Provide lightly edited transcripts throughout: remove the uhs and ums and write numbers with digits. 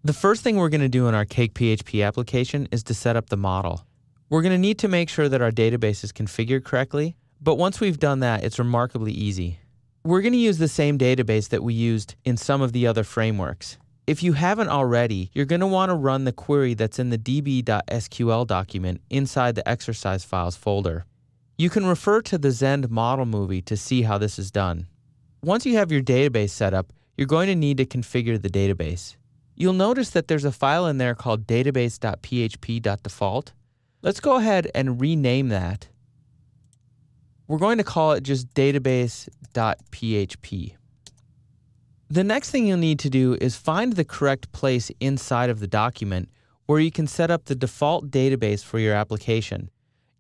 The first thing we're going to do in our CakePHP application is to set up the model. We're going to need to make sure that our database is configured correctly, but once we've done that, it's remarkably easy. We're going to use the same database that we used in some of the other frameworks. If you haven't already, you're going to want to run the query that's in the db.sql document inside the exercise files folder. You can refer to the Zend model movie to see how this is done. Once you have your database set up, you're going to need to configure the database. You'll notice that there's a file in there called database.php.default. Let's go ahead and rename that. We're going to call it just database.php. The next thing you'll need to do is find the correct place inside of the document where you can set up the default database for your application.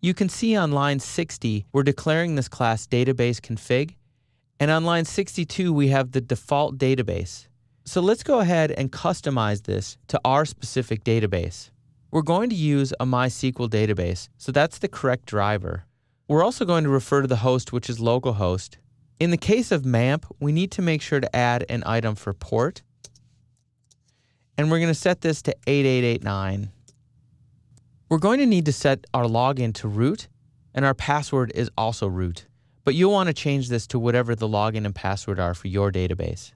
You can see on line 60, we're declaring this class database_config, and on line 62, we have the default database. So let's go ahead and customize this to our specific database. We're going to use a MySQL database, so that's the correct driver. We're also going to refer to the host, which is localhost. In the case of MAMP, we need to make sure to add an item for port, and we're going to set this to 8889. We're going to need to set our login to root, and our password is also root, but you'll want to change this to whatever the login and password are for your database.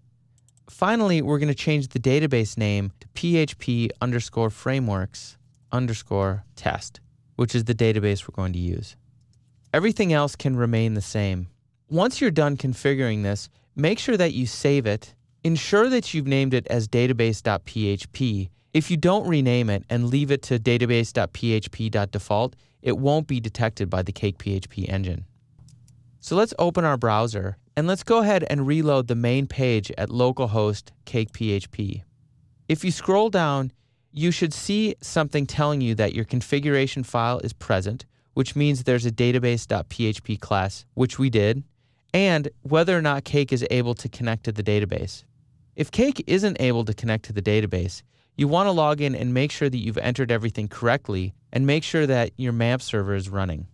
Finally, we're going to change the database name to php_frameworks_test, which is the database we're going to use. Everything else can remain the same. Once you're done configuring this, make sure that you save it. Ensure that you've named it as database.php. If you don't rename it and leave it to database.php.default, it won't be detected by the CakePHP engine. So let's open our browser and let's go ahead and reload the main page at localhost CakePHP. If you scroll down, you should see something telling you that your configuration file is present, which means there's a database.php class, which we did, and whether or not Cake is able to connect to the database. If Cake isn't able to connect to the database, you want to log in and make sure that you've entered everything correctly and make sure that your MAMP server is running.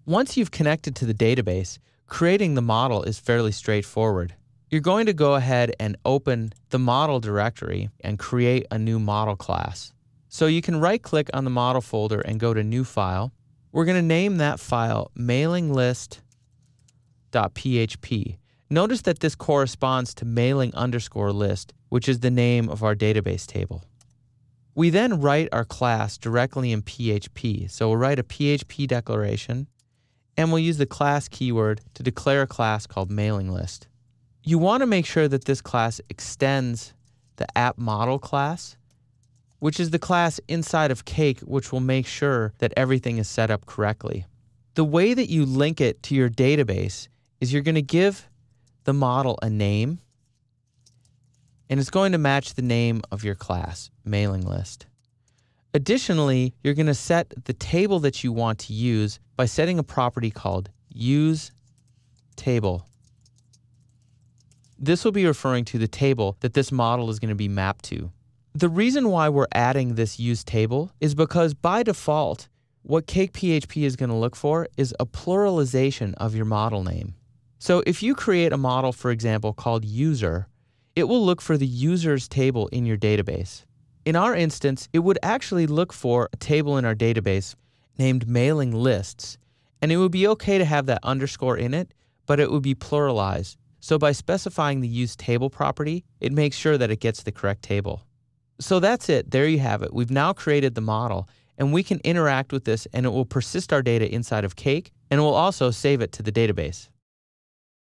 Once you've connected to the database, creating the model is fairly straightforward. You're going to go ahead and open the model directory and create a new model class. So you can right-click on the model folder and go to New File. We're going to name that file mailinglist.php. Notice that this corresponds to mailing_list, which is the name of our database table. We then write our class directly in PHP. So we'll write a PHP declaration, and we'll use the class keyword to declare a class called mailinglist. You want to make sure that this class extends the app model class, which is the class inside of Cake, which will make sure that everything is set up correctly. The way that you link it to your database is you're going to give the model a name, and it's going to match the name of your class, mailing list. Additionally, you're going to set the table that you want to use by setting a property called useTable. This will be referring to the table that this model is going to be mapped to. The reason why we're adding this useTable is because by default, what CakePHP is going to look for is a pluralization of your model name. So if you create a model, for example, called user, it will look for the users table in your database. In our instance, it would actually look for a table in our database named mailing lists, and it would be okay to have that underscore in it, but it would be pluralized. So by specifying the useTable property, it makes sure that it gets the correct table. So that's it. There you have it. We've now created the model, and we can interact with this, and it will persist our data inside of Cake, and it will also save it to the database.